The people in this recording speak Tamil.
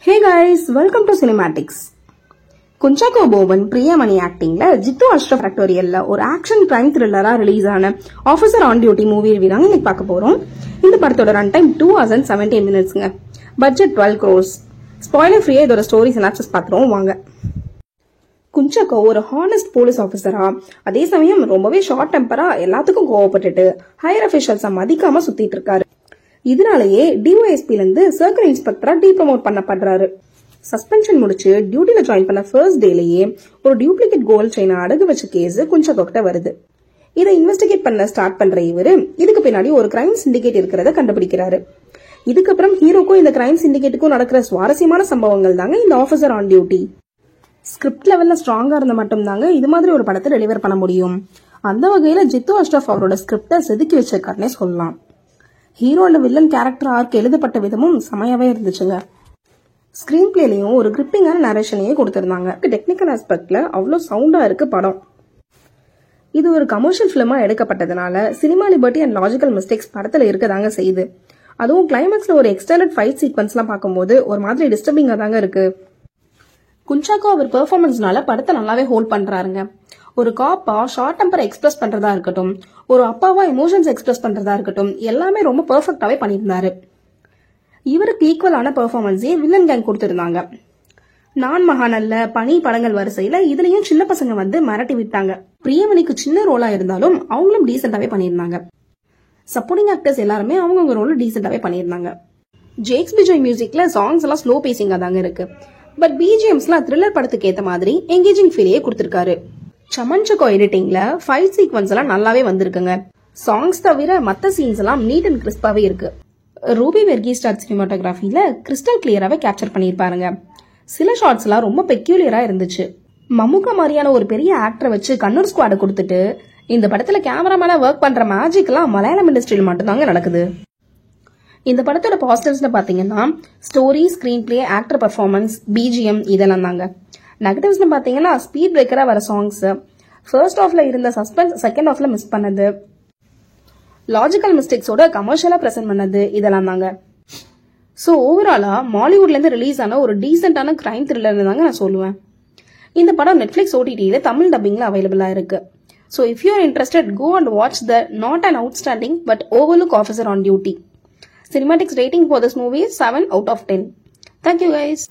Hey guys, welcome to Cinematics. Kunchacko Boban Priyamani ஆக்டிங்ல Jitu Ashraf ஃபேக்டோரியல்ல ஒரு ஆக்ஷன் கிரைம் த்ரில்லரா ரிலீஸ் ஆன officer on duty movie review தாங்க இன்னைக்கு பார்க்க போறோம். இந்த படத்தோட ரன் டைம் 2 hours and 17 minutesங்க. Budget 12 crores. ஸ்பாயிலர் ஃப்ரீயா இதோட ஸ்டோரி சினாப்சிஸ் பார்த்துருவோம் வாங்க. குஞ்சாக்கோ ஒரு ஹானஸ்ட் போலீஸ் ஆஃபீஸரா, அதே சமயம் ரொம்பவே ஷார்ட் டெம்பரா எல்லாத்துக்கும் கோவப்பட்டுட்டு ஹையர் அபிஷியல்ஸை மதிக்காம சுத்திட்டு இருக்காரு. இதனாலேயே டிஒஎஸ்பில இருந்து சர்க்கிள் இன்ஸ்பெக்டரா டீப்ரமோட் பண்ணப்படுறாரு. சஸ்பென்ஷன் முடிச்சு டியூட்டில ஜாயின் பண்ண ஃபர்ஸ்ட் டேலேயே ஒரு டியூப்ளிகேட் கோல்ட் செயினை அடகு வச்ச கேஸ் குஞ்சாக்கோ கிட்ட வருது. இதை இன்வெஸ்டிகேட் பண்ண ஸ்டார்ட் பண்ற இவரு இதுக்கு பின்னாடி ஒரு கிரைம் சிண்டிகேட் இருக்கிறத கண்டுபிடிக்கிறாரு. இதுக்கப்புறம் ஹீரோக்கும் இந்த கிரைம் சிண்டிகேட்டுக்கும் நடக்கிற சுவாரஸ்யமான சம்பவங்கள் தாங்க இந்த ஆஃபீசர் ஆன் டியூட்டி. ஸ்கிரிப்ட் லெவல்ல ஸ்ட்ராங்கா இருந்த மட்டும் தாங்க இது மாதிரி ஒரு படத்தை டெலிவர் பண்ண முடியும். அந்த வகையில ஜித்து அஷ்ரஃப் அவரோட ஸ்கிரிப்டை செதுக்கி வச்சிருக்காருன்னே சொல்லலாம். Hero and villain character arc எழுதப்பட்ட விதமும் செமையாவே இருந்துச்சுங்க. ஸ்கிரீன் பிளேலையும் ஒரு கிரிப்பிங்கான நரேஷனையே கொடுத்திருந்தாங்க. டெக்னிக்கல் ஆஸ்பெக்ட்ல அவ்வளவு சவுண்டா இருக்கு படம். இது ஒரு கமர்ஷியல் பிலிமா எடுக்கப்பட்டதுனால cinema liberty and logical mistakes படத்துல இருக்கதாங்க செய்யுது. அதுவும் கிளைமேக்ஸ்ல ஒரு எக்ஸ்டெண்டட் ஃபைட் சீக்வன்ஸ் எல்லாம் பார்க்கும்போது ஒரு மாதிரி டிஸ்டர்பிங்கா தாங்க இருக்கு. குஞ்சாக்கோ அவர் பெர்ஃபார்மன்ஸ்னால படத்தை நல்லாவே ஹோல்ட் பண்றாருங்க. ஒரு காப்பா ஷார்ட் டெம்பர் எக்ஸ்பிரஸ் பண்றதா இருக்கட்டும், ஒரு அப்பாவா எமோஷன்ஸ் எக்ஸ்பிரஸ் பண்றதா இருக்கட்டும், எல்லாமே ரொம்ப பெர்ஃபெக்டாவே பண்ணியிருந்தாரு. இவருக்கு ஈக்குவலான பெர்ஃபார்மன்ஸே வில்லன் கேங் கொடுத்திருந்தாங்க. நான் மகாநல்ல பனி படங்கள் வரிசையில இதுலயும் சின்ன பசங்க வந்து மிரட்டி விட்டாங்க. பிரியமணிக்கு சின்ன ரோலா இருந்தாலும் அவங்களும் டீசென்டாவே பண்ணியிருந்தாங்க. சப்போர்ட்டிங் ஆக்டர்ஸ் எல்லாருமே அவங்கவுங்க ரோல டீசென்டாவே பண்ணியிருந்தாங்க. ஜேக்ஸ் பிஜாய் மியூசிக்ல சாங்ஸ் எல்லாம் ஸ்லோ பேசிங்கா தாங்க இருக்கு. பட் பிஜிஎம்ஸ்லாம் த்ரில்லர் படத்துக்கு ஏத்த மாதிரி எங்கேஜிங் ஃபீலையே கொடுத்திருக்காரு. சமன்சக்கோ எடிட்டிங்ல ஃபைட் சீக்வன்ஸ் எல்லாம் நல்லாவே வந்திருக்குங்க. சாங்ஸ் தவிர மத்த சீன்ஸ் எல்லாம் நீட் அண்ட் கிறிஸ்பாவே இருக்கு. ரூபி வெர்கிஸ்டாட் சினிமாட்டோகிராஃபில கிறிஸ்டல் கிளியராவே கேப்சர் பண்ணிருப்பாருங்க. சில ஷார்ட்ஸ் எல்லாம் ரொம்ப பெக்யூலியரா இருந்துச்சு. மம்முக்கா மாதிரியான ஒரு பெரிய ஆக்டரை வச்சு கண்ணூர் ஸ்குவாட கொடுத்துட்டு இந்த படத்துல கேமராமேனா ஒர்க் பண்ற மேஜிக் எல்லாம் மலையாளம் இண்டஸ்ட்ரியில மட்டும்தாங்க நடக்குது. இந்த படத்தோட பாசிட்டிவ்ஸ்ல பாத்தீங்கன்னா story, screen play, actor performance, BGM இதெல்லாம் தாங்க. நெகட்டிவ்ஸ்ல பாத்தீங்கன்னா ஸ்பீட் பிரேக்கரா வர சாங்ஸ், ஃபர்ஸ்ட் ஹாஃப்ல இருந்த சஸ்பென்ஸ் செகண்ட் ஹாஃப்ல மிஸ் பண்ணது, லாஜிக்கல் மிஸ்டேக்ஸோட கமர்ஷியலா பிரசன்ட் பண்ணது இதெல்லாம் தாங்க. சோ ஓவராலா மாலிவுட்ல இருந்து ரிலீஸ் ஆன ஒரு டீசென்டான கிரைம் த்ரில்லர் தாங்க நான் சொல்லுவேன். இந்த படம் நெட்ஃபிளிக்ஸ் ஓடிடில தமிழ் டப்பிங்ல அவைலபிளா இருக்கு. So if you are interested, go and watch the not an outstanding but overlook Officer on Duty. Cinematics rating for this movie is 7 out of 10. Thank you guys.